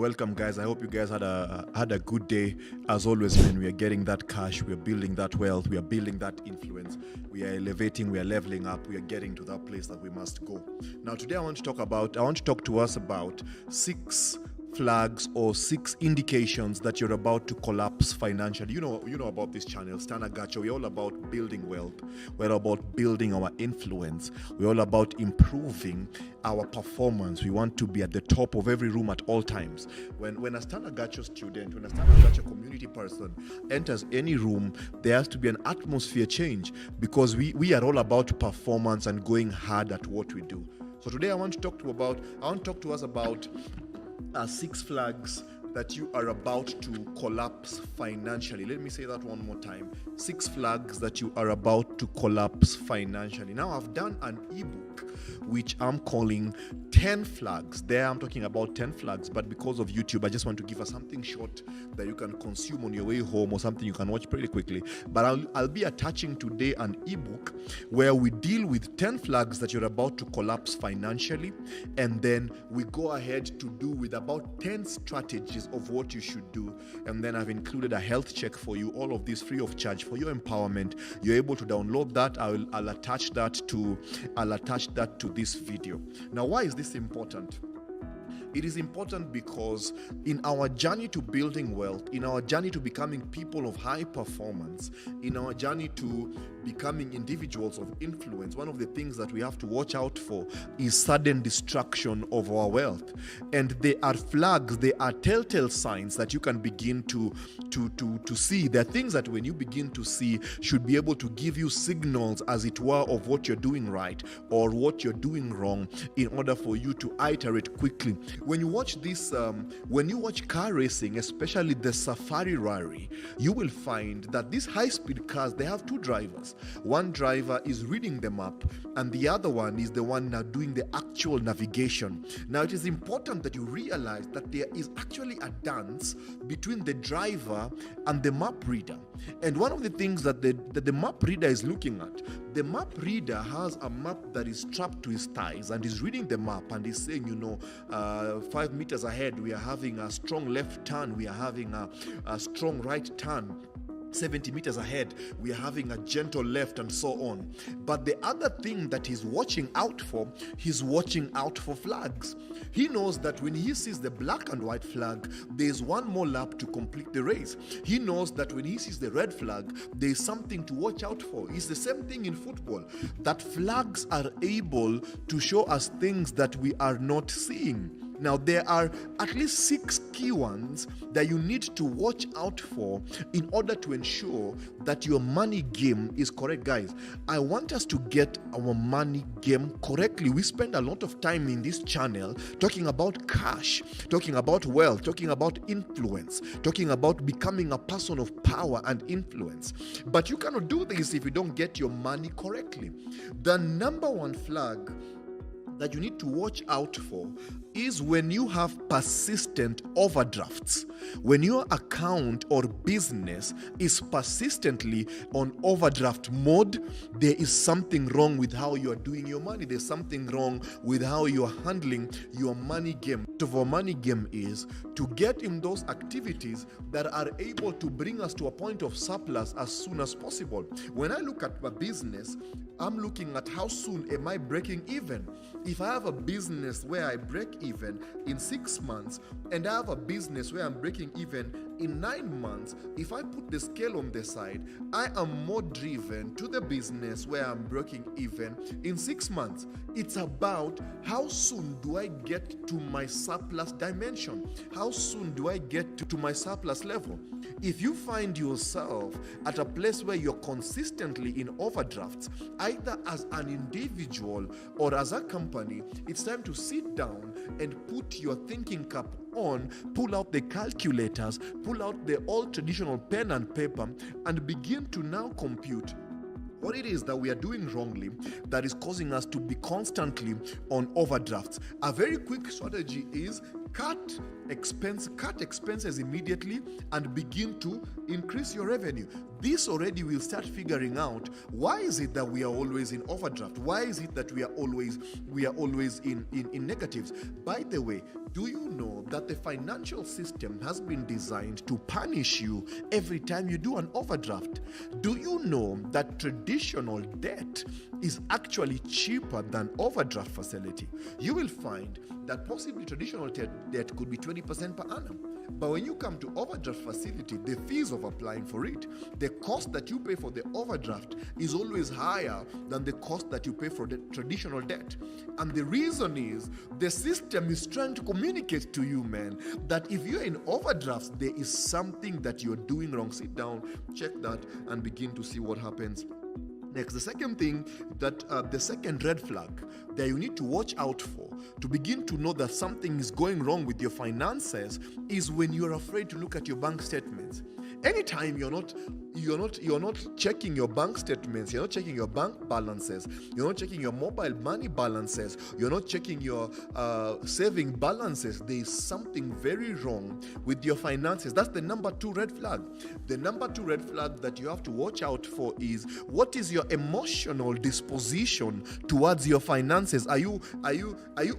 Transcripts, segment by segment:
Welcome, guys. I hope you guys had a good day. As always, man, we are getting that cash, we are building that wealth, we are building that influence, we are elevating, we are leveling up, we are getting to that place that we must go. Now, today I want to talk to us about 6 flags or 6 indications that you're about to collapse financially. You know about this channel, Stana Gacho. We're all about building wealth. We're about building our influence. We're all about improving our performance. We want to be at the top of every room at all times. When a Stana Gacho student, when a Stana Gacho community person enters any room, there has to be an atmosphere change, because we are all about performance and going hard at what we do. So today I want to talk to us about 6 flags that you are about to collapse financially. Let me say that one more time. 6 flags that you are about to collapse financially. Now, I've done an ebook which I'm calling 10 flags. There I'm talking about 10 flags, but because of YouTube, I just want to give us something short that you can consume on your way home, or something you can watch pretty quickly. But I'll be attaching today an ebook where we deal with 10 flags that you're about to collapse financially, and then we go ahead to do with about 10 strategies of what you should do. And then I've included a health check for you, all of this free of charge for your empowerment. You're able to download that. I'll attach that to this video. Now, why is this important? It is important because in our journey to building wealth, in our journey to becoming people of high performance, in our journey to becoming individuals of influence, one of the things that we have to watch out for is sudden destruction of our wealth. And they are flags, they are telltale signs that you can begin to see. They're things that when you begin to see should be able to give you signals, as it were, of what you're doing right or what you're doing wrong, in order for you to iterate quickly. When you watch car racing, especially the Safari Rally, you will find that these high-speed cars, they have 2 drivers. One driver is reading the map, and the other one is the one now doing the actual navigation. Now, it is important that you realize that there is actually a dance between the driver and the map reader. And one of the things that the map reader is looking at, the map reader has a map that is strapped to his thighs, and he's reading the map, and he's saying, 5 meters ahead, we are having a strong left turn, we are having a strong right turn. 70 meters ahead, we are having a gentle left, and so on. But the other thing that he's watching out for flags. He knows that when he sees the black and white flag, there's one more lap to complete the race. He knows that when he sees the red flag, there's something to watch out for. It's the same thing in football, that flags are able to show us things that we are not seeing. Now, there are at least 6 key ones that you need to watch out for in order to ensure that your money game is correct. Guys, I want us to get our money game correctly. We spend a lot of time in this channel talking about cash, talking about wealth, talking about influence, talking about becoming a person of power and influence. But you cannot do this if you don't get your money correctly. The number 1 flag that you need to watch out for is when you have persistent overdrafts. When your account or business is persistently on overdraft mode, there is something wrong with how you are doing your money. There's something wrong with how you are handling your money game. Our money game is to get in those activities that are able to bring us to a point of surplus as soon as possible. When I look at my business, I'm looking at how soon am I breaking even. If I have a business where I break even in 6 months, and I have a business where I'm breaking even in 9 months, if I put the scale on the side, I am more driven to the business where I'm breaking even in 6 months. It's about how soon do I get to my surplus dimension? How soon do I get to my surplus level? If you find yourself at a place where you're consistently in overdrafts, either as an individual or as a company, it's time to sit down and put your thinking cap on, pull out the calculators, pull out the old traditional pen and paper, and begin to now compute what it is that we are doing wrongly that is causing us to be constantly on overdrafts. A very quick strategy is cut expenses immediately and begin to increase your revenue. this already will start figuring out why is it that we are always in overdraft? Why is it that we are always in negatives? By the way, do you know that the financial system has been designed to punish you every time you do an overdraft? Do you know that traditional debt is actually cheaper than overdraft facility? You will find that possibly traditional debt could be 20% per annum. But when you come to overdraft facility, the fees of applying for it, the cost that you pay for the overdraft is always higher than the cost that you pay for the traditional debt. And the reason is the system is trying to communicate to you, man, that if you're in overdrafts, there is something that you're doing wrong. Sit down, check that, and begin to see what happens. Next, the second thing the second red flag that you need to watch out for to begin to know that something is going wrong with your finances is when you're afraid to look at your bank statements. Anytime you're not checking your bank statements, you're not checking your bank balances, you're not checking your mobile money balances, you're not checking your saving balances, there is something very wrong with your finances. That's the number 2 red flag. The number 2 red flag that you have to watch out for is, what is your emotional disposition towards your finances? Are you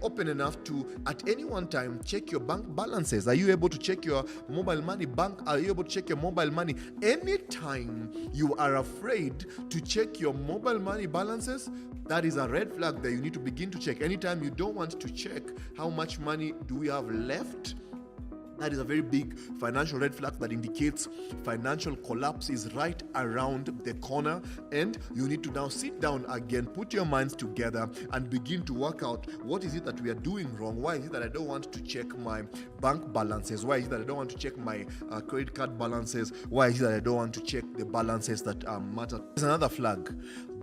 open enough to at any one time check your bank balances? Are you able to check your mobile money bank? Are you able to check your mobile money? Anytime you are afraid to check your mobile money balances, that is a red flag that you need to begin to check. Anytime you don't want to check how much money do we have left, that is a very big financial red flag that indicates financial collapse is right around the corner, and you need to now sit down again, put your minds together, and begin to work out what is it that we are doing wrong. Why is it that I don't want to check my bank balances? Why is it that I don't want to check my credit card balances? Why is it that I don't want to check the balances that matter? There's another flag.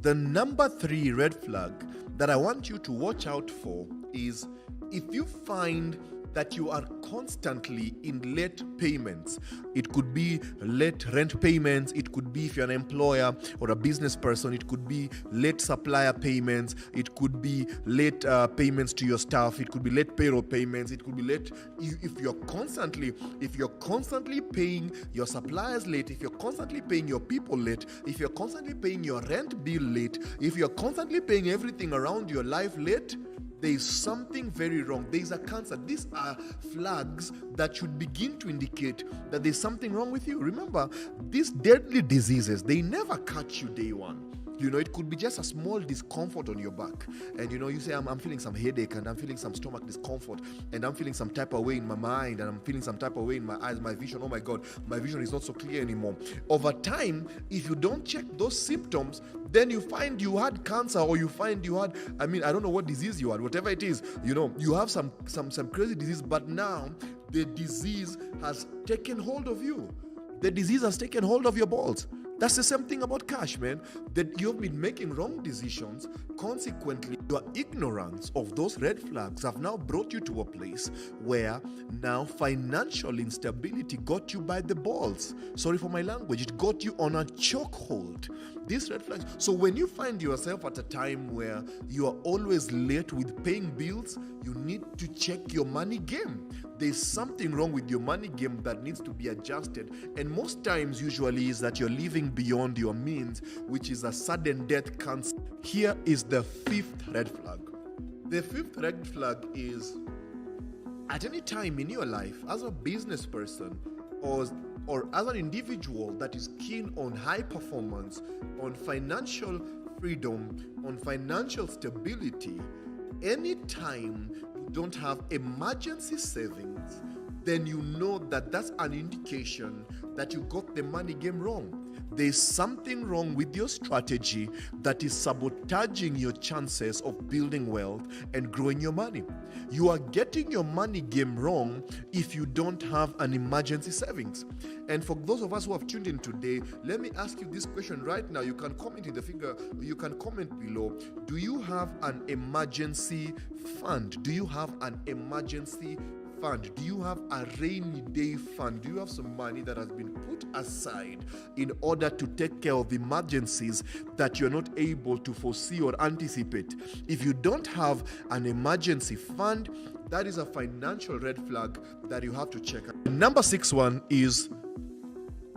The number 3 red flag that I want you to watch out for is if you find that you are constantly in late payments. It could be late rent payments. It could be, if you're an employer or a business person, it could be late supplier payments. It could be late payments to your staff. It could be late payroll payments. It could be late if you're constantly paying your suppliers late, if you're constantly paying your people late, if you're constantly paying your rent bill late, if you're constantly paying everything around your life late, there is something very wrong. There is a cancer. These are flags that should begin to indicate that there's something wrong with you. Remember, these deadly diseases, they never catch you day one. It could be just a small discomfort on your back. And, you say, I'm feeling some headache, and I'm feeling some stomach discomfort, and I'm feeling some type of way in my mind, and I'm feeling some type of way in my eyes, my vision. Oh my God, my vision is not so clear anymore. Over time, if you don't check those symptoms, then you find you had cancer, or you find you had, I don't know what disease you had, whatever it is, you have some crazy disease, but now the disease has taken hold of you. The disease has taken hold of your balls. That's the same thing about cash, man. That you've been making wrong decisions. Consequently, your ignorance of those red flags have now brought you to a place where now financial instability got you by the balls. Sorry for my language. It got you on a chokehold. These red flags. So when you find yourself at a time where you are always late with paying bills, you need to check your money game. There's something wrong with your money game that needs to be adjusted. And most times, usually, is that you're living beyond your means, which is a sudden death cancer. Here is the 5th red flag. The 5th red flag is, at any time in your life, as a business person or as an individual that is keen on high performance, on financial freedom, on financial stability, anytime you don't have emergency savings, then you know that that's an indication that you got the money game wrong. There's something wrong with your strategy that is sabotaging your chances of building wealth and growing your money. You are getting your money game wrong if you don't have an emergency savings. And for those of us who have tuned in today, let me ask you this question right now. You can comment in the figure, you can comment below. Do you have an emergency fund? Do you have an emergency fund? Do you have a rainy day fund? Do you have some money that has been put aside in order to take care of emergencies that you're not able to foresee or anticipate? If you don't have an emergency fund, that is a financial red flag that you have to check. The number 6 one is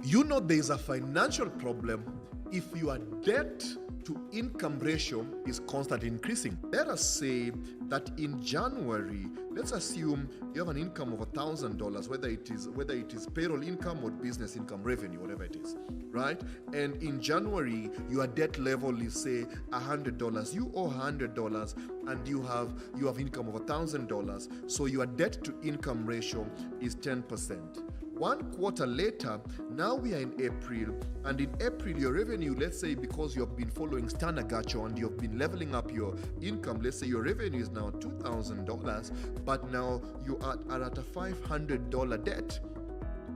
You know there is a financial problem if your debt to income ratio is constantly increasing. Let us say that in January, let's assume you have an income of $1,000, whether it is payroll income or business income, revenue, whatever it is, right? And in January, your debt level is say $100. You owe $100, and you have income of $1,000. So your debt to income ratio is 10%. 1 quarter later, now we are in April, and in April your revenue, let's say because you have been following Stan Agacho and you have been leveling up your income, let's say your revenue is now $2,000, but now you are at a $500 debt.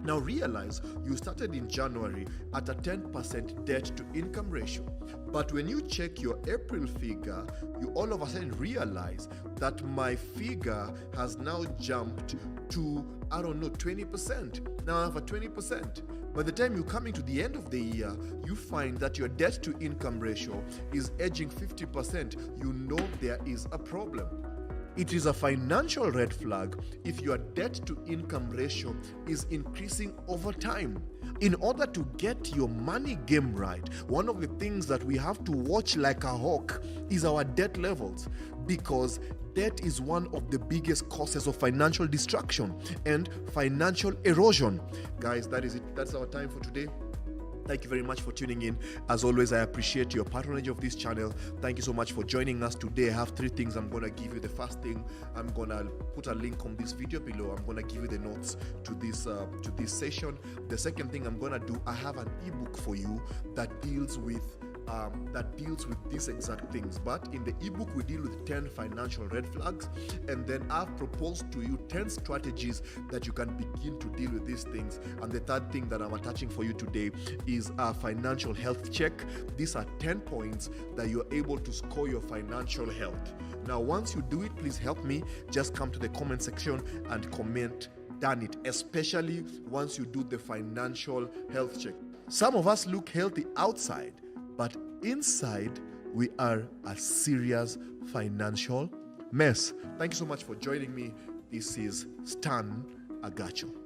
Now realize you started in January at a 10% debt to income ratio. But when you check your April figure, you all of a sudden realize that my figure has now jumped to, 20%. Now I have a 20%. By the time you're coming to the end of the year, you find that your debt to income ratio is edging 50%. You know there is a problem. It is a financial red flag if your debt to income ratio is increasing over time. In order to get your money game right, one of the things that we have to watch like a hawk is our debt levels, because debt is one of the biggest causes of financial destruction and financial erosion. Guys, that is it. That's our time for today. Thank you very much for tuning in. As always, I appreciate your patronage of this channel. Thank you so much for joining us today. I have 3 things I'm going to give you. The first thing, I'm going to put a link on this video below. I'm going to give you the notes to this session. The second thing I'm going to do, I have an ebook for you that deals with these exact things. But in the ebook, we deal with 10 financial red flags, and then I've proposed to you 10 strategies that you can begin to deal with these things. And the third thing that I'm attaching for you today is a financial health check. These are 10 points that you're able to score your financial health. Now, once you do it, please help me. Just come to the comment section and comment "done it," especially once you do the financial health check. Some of us look healthy outside, but inside, we are a serious financial mess. Thank you so much for joining me. This is Stan Agacho.